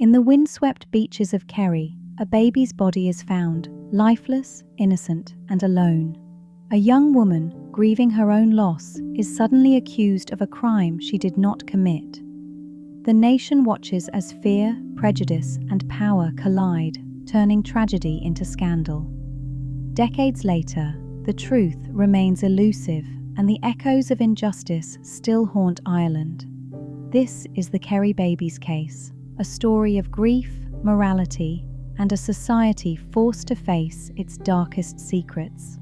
In the windswept beaches of Kerry, a baby's body is found, lifeless, innocent, and alone. A young woman, grieving her own loss, is suddenly accused of a crime she did not commit. The nation watches as fear, prejudice, and power collide, turning tragedy into scandal. Decades later, the truth remains elusive, and the echoes of injustice still haunt Ireland. This is the Kerry babies case, a story of grief, morality, and a society forced to face its darkest secrets.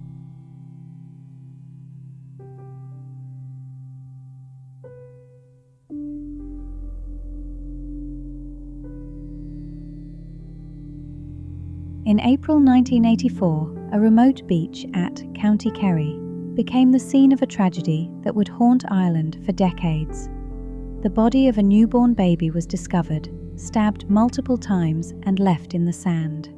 In April 1984, a remote beach at County Kerry became the scene of a tragedy that would haunt Ireland for decades. The body of a newborn baby was discovered, stabbed multiple times and left in the sand.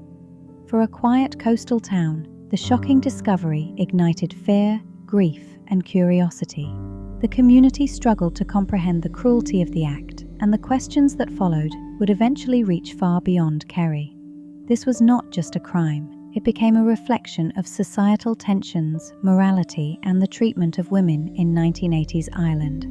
For a quiet coastal town, the shocking discovery ignited fear, grief, and curiosity. The community struggled to comprehend the cruelty of the act, and the questions that followed would eventually reach far beyond Kerry. This was not just a crime. It became a reflection of societal tensions, morality, and the treatment of women in 1980s Ireland.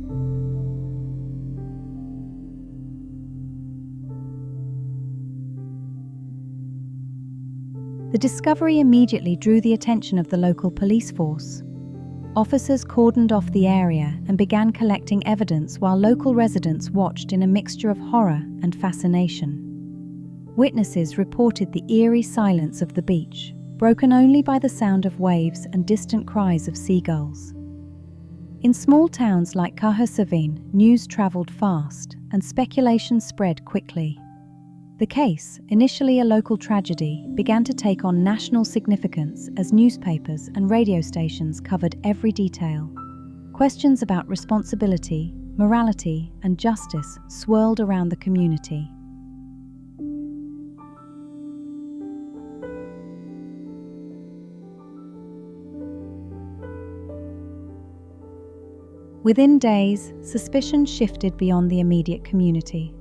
The discovery immediately drew the attention of the local police force. Officers cordoned off the area and began collecting evidence while local residents watched in a mixture of horror and fascination. Witnesses reported the eerie silence of the beach, broken only by the sound of waves and distant cries of seagulls. In small towns like Cahersiveen, news travelled fast and speculation spread quickly. The case, initially a local tragedy, began to take on national significance as newspapers and radio stations covered every detail. Questions about responsibility, morality, and justice swirled around the community. Within days, suspicion shifted beyond the immediate community.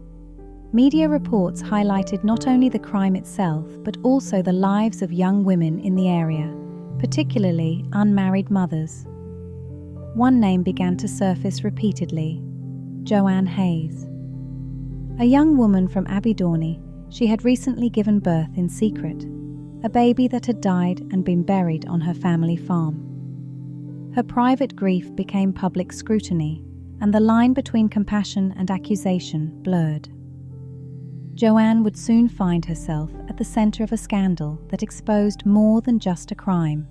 Media reports highlighted not only the crime itself, but also the lives of young women in the area, particularly unmarried mothers. One name began to surface repeatedly: Joanne Hayes. A young woman from Abbeydorney, she had recently given birth in secret, a baby that had died and been buried on her family farm. Her private grief became public scrutiny, and the line between compassion and accusation blurred. Joanne would soon find herself at the centre of a scandal that exposed more than just a crime.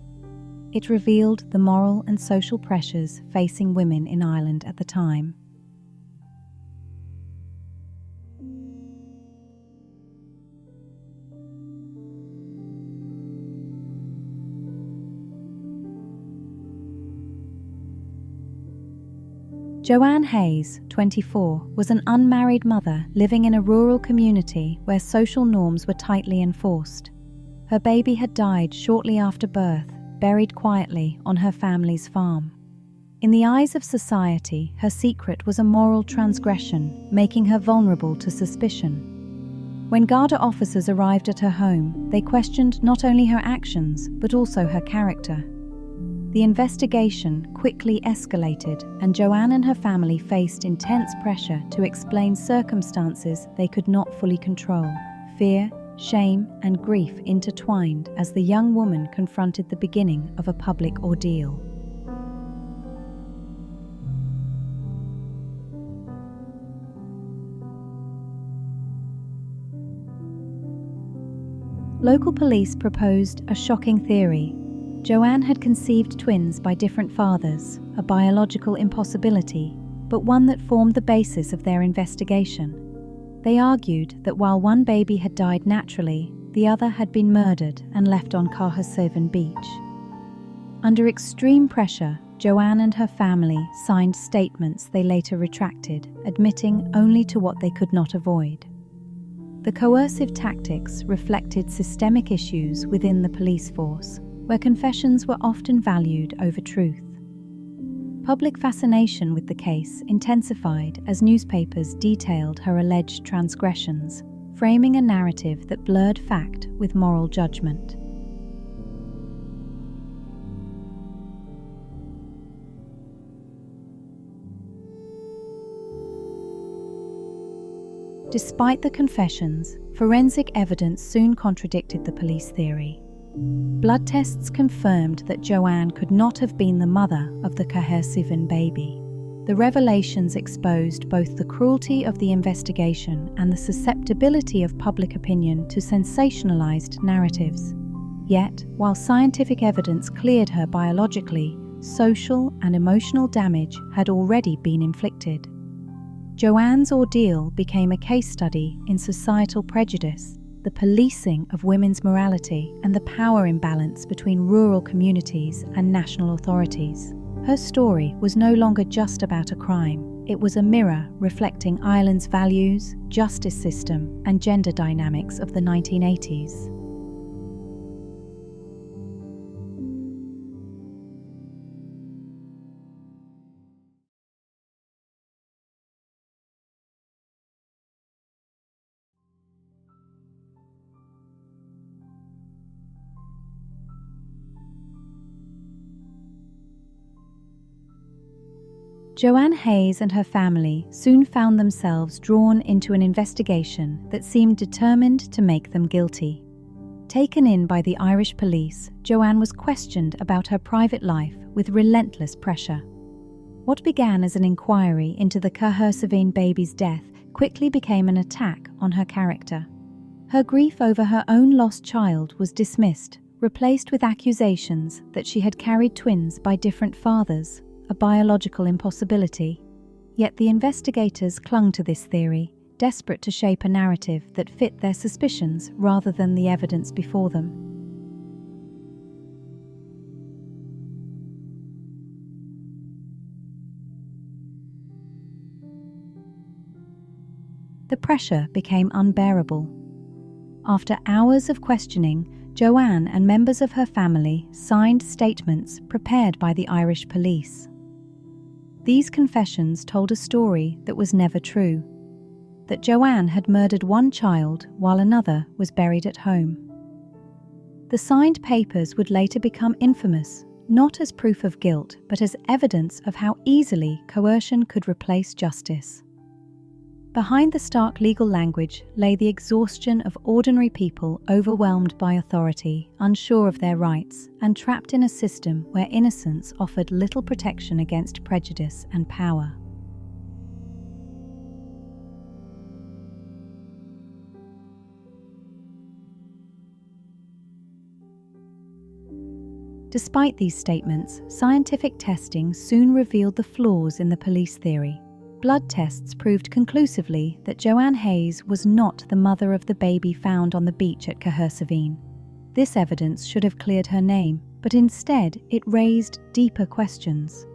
It revealed the moral and social pressures facing women in Ireland at the time. Joanne Hayes, 24, was an unmarried mother living in a rural community where social norms were tightly enforced. Her baby had died shortly after birth, buried quietly on her family's farm. In the eyes of society, her secret was a moral transgression, making her vulnerable to suspicion. When Garda officers arrived at her home, they questioned not only her actions, but also her character. The investigation quickly escalated, and Joanne and her family faced intense pressure to explain circumstances they could not fully control. Fear, shame, and grief intertwined as the young woman confronted the beginning of a public ordeal. Local police proposed a shocking theory. Joanne had conceived twins by different fathers, a biological impossibility, but one that formed the basis of their investigation. They argued that while one baby had died naturally, the other had been murdered and left on Cahersiveen beach. Under extreme pressure, Joanne and her family signed statements they later retracted, admitting only to what they could not avoid. The coercive tactics reflected systemic issues within the police force, where confessions were often valued over truth. Public fascination with the case intensified as newspapers detailed her alleged transgressions, framing a narrative that blurred fact with moral judgment. Despite the confessions, forensic evidence soon contradicted the police theory. Blood tests confirmed that Joanne could not have been the mother of the Cahersiveen baby. The revelations exposed both the cruelty of the investigation and the susceptibility of public opinion to sensationalized narratives. Yet, while scientific evidence cleared her biologically, social and emotional damage had already been inflicted. Joanne's ordeal became a case study in societal prejudice, the policing of women's morality, and the power imbalance between rural communities and national authorities. Her story was no longer just about a crime. It was a mirror reflecting Ireland's values, justice system, and gender dynamics of the 1980s. Joanne Hayes and her family soon found themselves drawn into an investigation that seemed determined to make them guilty. Taken in by the Irish police, Joanne was questioned about her private life with relentless pressure. What began as an inquiry into the Cahersiveen baby's death quickly became an attack on her character. Her grief over her own lost child was dismissed, replaced with accusations that she had carried twins by different fathers, a biological impossibility. Yet the investigators clung to this theory, desperate to shape a narrative that fit their suspicions rather than the evidence before them. The pressure became unbearable. After hours of questioning, Joanne and members of her family signed statements prepared by the Irish police. These confessions told a story that was never true, that Joanne had murdered one child while another was buried at home. The signed papers would later become infamous, not as proof of guilt, but as evidence of how easily coercion could replace justice. Behind the stark legal language lay the exhaustion of ordinary people overwhelmed by authority, unsure of their rights, and trapped in a system where innocence offered little protection against prejudice and power. Despite these statements, scientific testing soon revealed the flaws in the police theory. Blood tests proved conclusively that Joanne Hayes was not the mother of the baby found on the beach at Cahersiveen. This evidence should have cleared her name, but instead it raised deeper questions.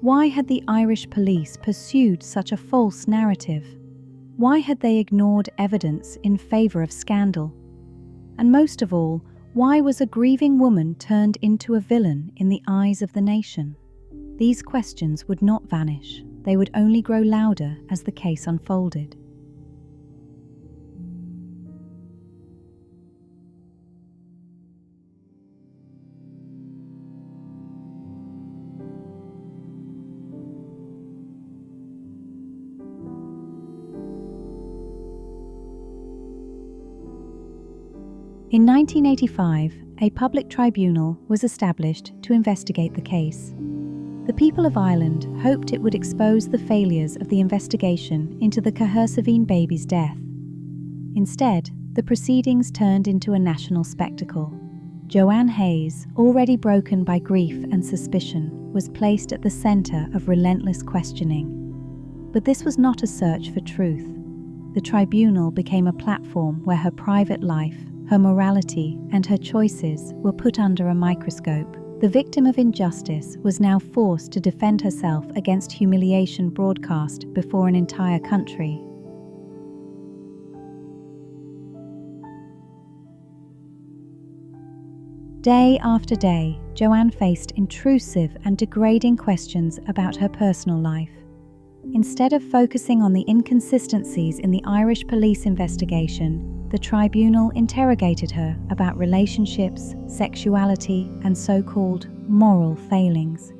Why had the Irish police pursued such a false narrative? Why had they ignored evidence in favour of scandal? And most of all, why was a grieving woman turned into a villain in the eyes of the nation? These questions would not vanish. They would only grow louder as the case unfolded. In 1985, a public tribunal was established to investigate the case. The people of Ireland hoped it would expose the failures of the investigation into the Cahersiveen baby's death. Instead, the proceedings turned into a national spectacle. Joanne Hayes, already broken by grief and suspicion, was placed at the centre of relentless questioning. But this was not a search for truth. The tribunal became a platform where her private life, her morality, and her choices were put under a microscope. The victim of injustice was now forced to defend herself against humiliation broadcast before an entire country. Day after day, Joanne faced intrusive and degrading questions about her personal life. Instead of focusing on the inconsistencies in the Irish police investigation, the tribunal interrogated her about relationships, sexuality, and so-called moral failings.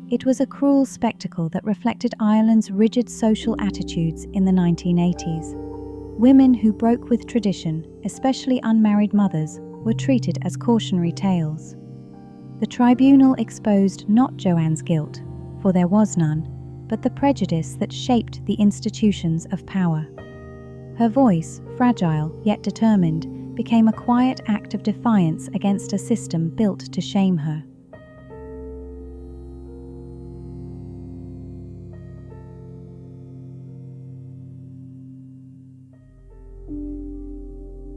It was a cruel spectacle that reflected Ireland's rigid social attitudes in the 1980s. Women who broke with tradition, especially unmarried mothers, were treated as cautionary tales. The tribunal exposed not Joanne's guilt, for there was none, but the prejudice that shaped the institutions of power. Her voice, fragile yet determined, became a quiet act of defiance against a system built to shame her.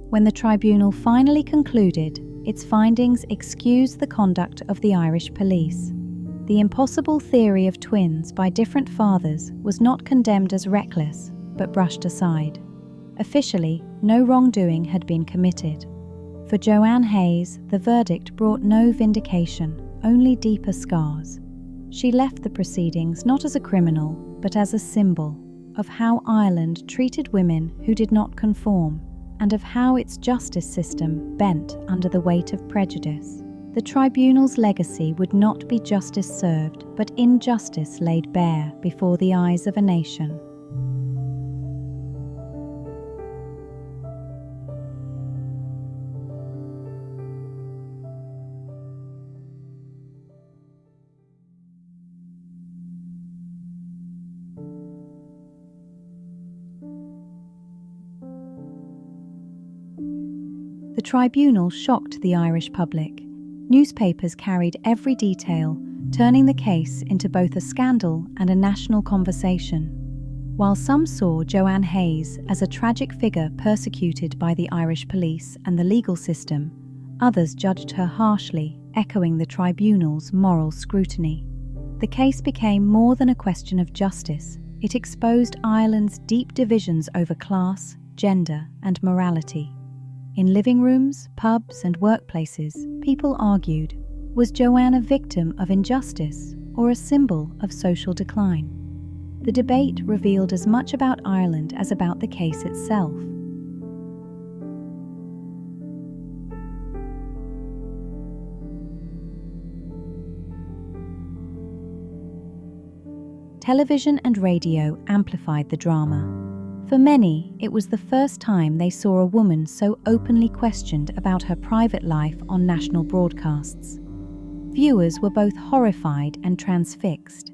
When the tribunal finally concluded, its findings excused the conduct of the Irish police. The impossible theory of twins by different fathers was not condemned as reckless, but brushed aside. Officially, no wrongdoing had been committed. For Joanne Hayes, the verdict brought no vindication, only deeper scars. She left the proceedings not as a criminal, but as a symbol of how Ireland treated women who did not conform, and of how its justice system bent under the weight of prejudice. The tribunal's legacy would not be justice served, but injustice laid bare before the eyes of a nation. The tribunal shocked the Irish public. Newspapers carried every detail, turning the case into both a scandal and a national conversation. While some saw Joanne Hayes as a tragic figure persecuted by the Irish police and the legal system, others judged her harshly, echoing the tribunal's moral scrutiny. The case became more than a question of justice. It exposed Ireland's deep divisions over class, gender, and morality. In living rooms, pubs, and workplaces, people argued, was Joanne a victim of injustice or a symbol of social decline? The debate revealed as much about Ireland as about the case itself. Television and radio amplified the drama. For many, it was the first time they saw a woman so openly questioned about her private life on national broadcasts. Viewers were both horrified and transfixed.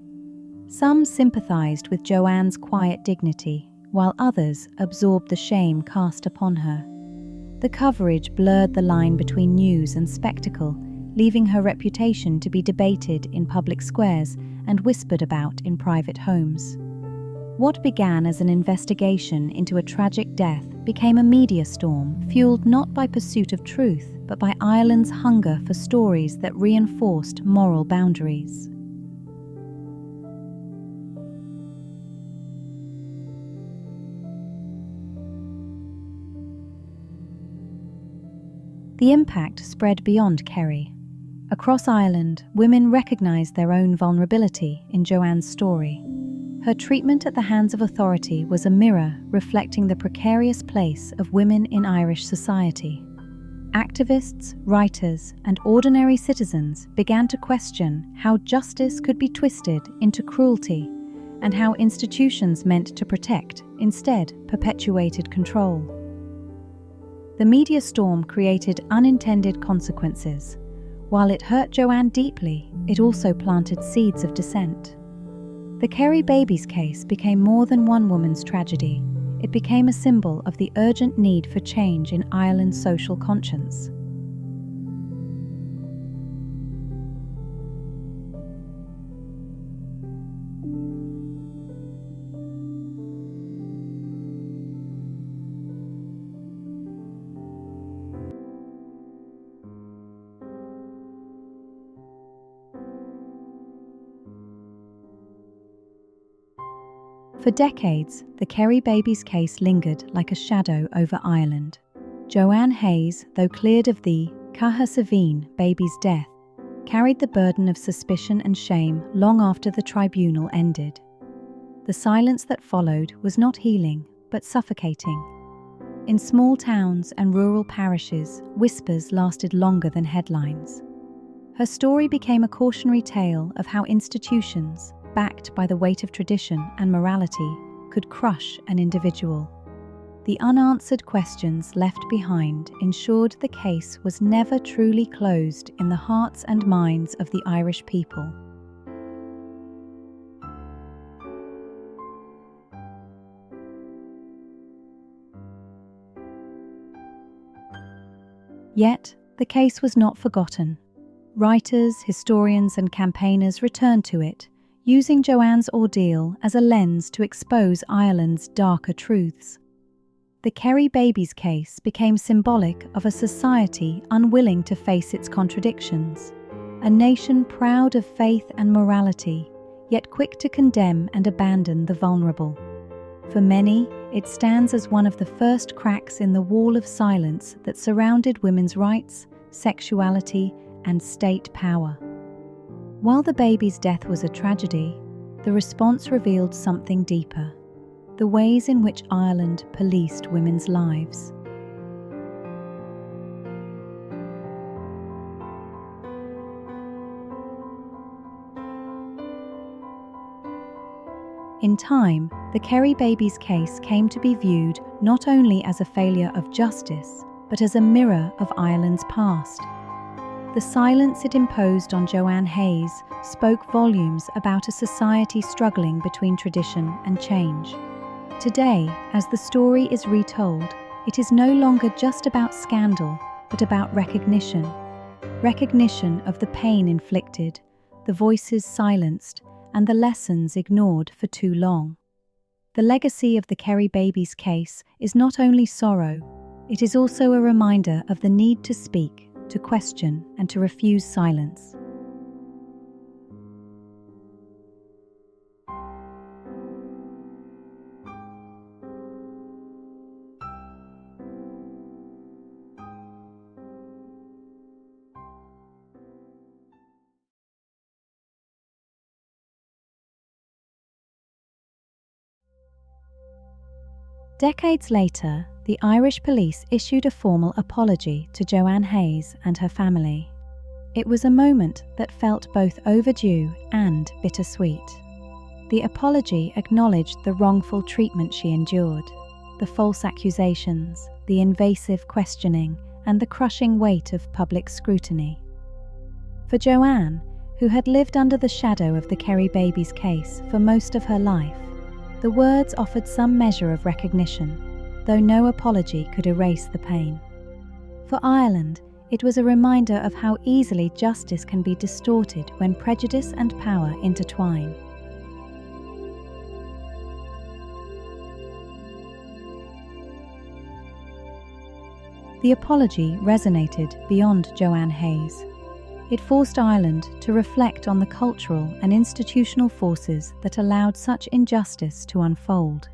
Some sympathized with Joanne's quiet dignity, while others absorbed the shame cast upon her. The coverage blurred the line between news and spectacle, leaving her reputation to be debated in public squares and whispered about in private homes. What began as an investigation into a tragic death became a media storm fueled not by pursuit of truth, but by Ireland's hunger for stories that reinforced moral boundaries. The impact spread beyond Kerry. Across Ireland, women recognised their own vulnerability in Joanne's story. Her treatment at the hands of authority was a mirror reflecting the precarious place of women in Irish society. Activists, writers, and ordinary citizens began to question how justice could be twisted into cruelty and how institutions meant to protect, instead, perpetuated control. The media storm created unintended consequences. While it hurt Joanne deeply, it also planted seeds of dissent. The Kerry babies case became more than one woman's tragedy. It became a symbol of the urgent need for change in Ireland's social conscience. For decades, the Kerry babies case lingered like a shadow over Ireland. Joanne Hayes, though cleared of the Cahersiveen baby's death, carried the burden of suspicion and shame long after the tribunal ended. The silence that followed was not healing, but suffocating. In small towns and rural parishes, whispers lasted longer than headlines. Her story became a cautionary tale of how institutions, backed by the weight of tradition and morality, could crush an individual. The unanswered questions left behind ensured the case was never truly closed in the hearts and minds of the Irish people. Yet, the case was not forgotten. Writers, historians, and campaigners returned to it, using Joanne's ordeal as a lens to expose Ireland's darker truths. The Kerry babies case became symbolic of a society unwilling to face its contradictions, a nation proud of faith and morality, yet quick to condemn and abandon the vulnerable. For many, it stands as one of the first cracks in the wall of silence that surrounded women's rights, sexuality, and state power. While the baby's death was a tragedy, the response revealed something deeper: the ways in which Ireland policed women's lives. In time, the Kerry babies case came to be viewed not only as a failure of justice, but as a mirror of Ireland's past. The silence it imposed on Joanne Hayes spoke volumes about a society struggling between tradition and change. Today, as the story is retold, it is no longer just about scandal, but about recognition. Recognition of the pain inflicted, the voices silenced, and the lessons ignored for too long. The legacy of the Kerry babies case is not only sorrow, it is also a reminder of the need to speak, to question, and to refuse silence. Decades later, the Irish police issued a formal apology to Joanne Hayes and her family. It was a moment that felt both overdue and bittersweet. The apology acknowledged the wrongful treatment she endured, the false accusations, the invasive questioning, and the crushing weight of public scrutiny. For Joanne, who had lived under the shadow of the Kerry babies case for most of her life, the words offered some measure of recognition, though no apology could erase the pain. For Ireland, it was a reminder of how easily justice can be distorted when prejudice and power intertwine. The apology resonated beyond Joanne Hayes. It forced Ireland to reflect on the cultural and institutional forces that allowed such injustice to unfold.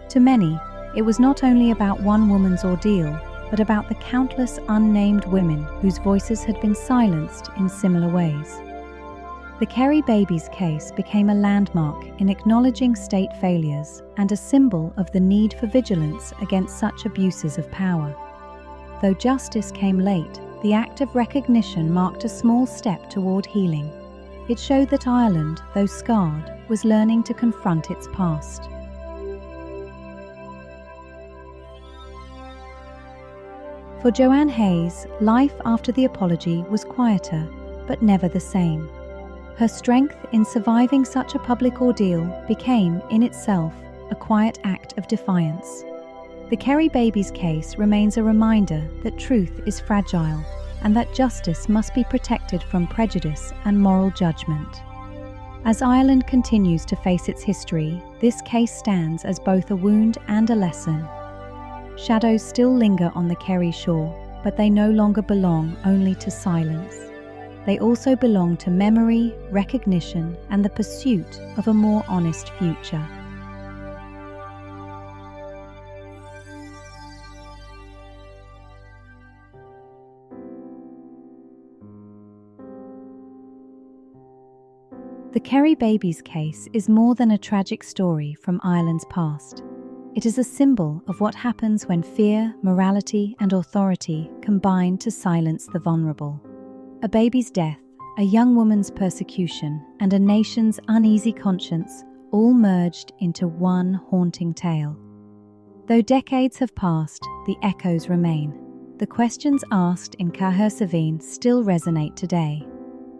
To many, it was not only about one woman's ordeal, but about the countless unnamed women whose voices had been silenced in similar ways. The Kerry babies case became a landmark in acknowledging state failures and a symbol of the need for vigilance against such abuses of power. Though justice came late, the act of recognition marked a small step toward healing. It showed that Ireland, though scarred, was learning to confront its past. For Joanne Hayes, life after the apology was quieter, but never the same. Her strength in surviving such a public ordeal became, in itself, a quiet act of defiance. The Kerry babies case remains a reminder that truth is fragile and that justice must be protected from prejudice and moral judgment. As Ireland continues to face its history, this case stands as both a wound and a lesson. Shadows still linger on the Kerry shore, but they no longer belong only to silence. They also belong to memory, recognition, and the pursuit of a more honest future. The Kerry babies case is more than a tragic story from Ireland's past. It is a symbol of what happens when fear, morality, and authority combine to silence the vulnerable. A baby's death, a young woman's persecution, and a nation's uneasy conscience all merged into one haunting tale. Though decades have passed, the echoes remain. The questions asked in Cahersiveen still resonate today.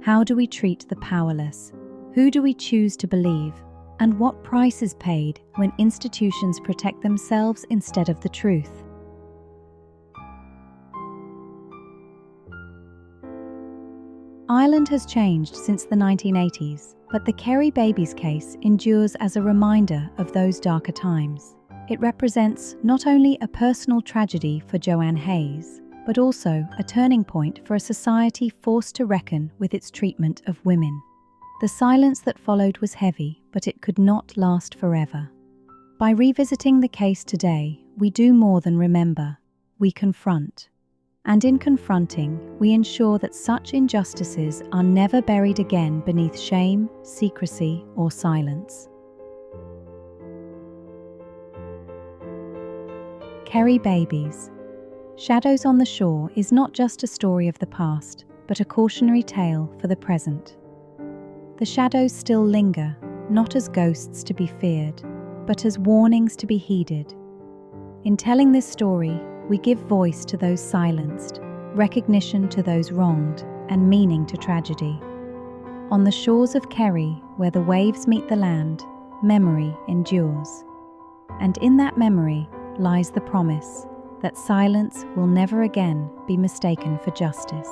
How do we treat the powerless? Who do we choose to believe? And what price is paid when institutions protect themselves instead of the truth? Ireland has changed since the 1980s, but the Kerry babies case endures as a reminder of those darker times. It represents not only a personal tragedy for Joanne Hayes, but also a turning point for a society forced to reckon with its treatment of women. The silence that followed was heavy, but it could not last forever. By revisiting the case today, we do more than remember, we confront. And in confronting, we ensure that such injustices are never buried again beneath shame, secrecy, or silence. Kerry babies. Shadows on the Shore is not just a story of the past, but a cautionary tale for the present. The shadows still linger, not as ghosts to be feared, but as warnings to be heeded. In telling this story, we give voice to those silenced, recognition to those wronged, and meaning to tragedy. On the shores of Kerry, where the waves meet the land, memory endures. And in that memory lies the promise that silence will never again be mistaken for justice.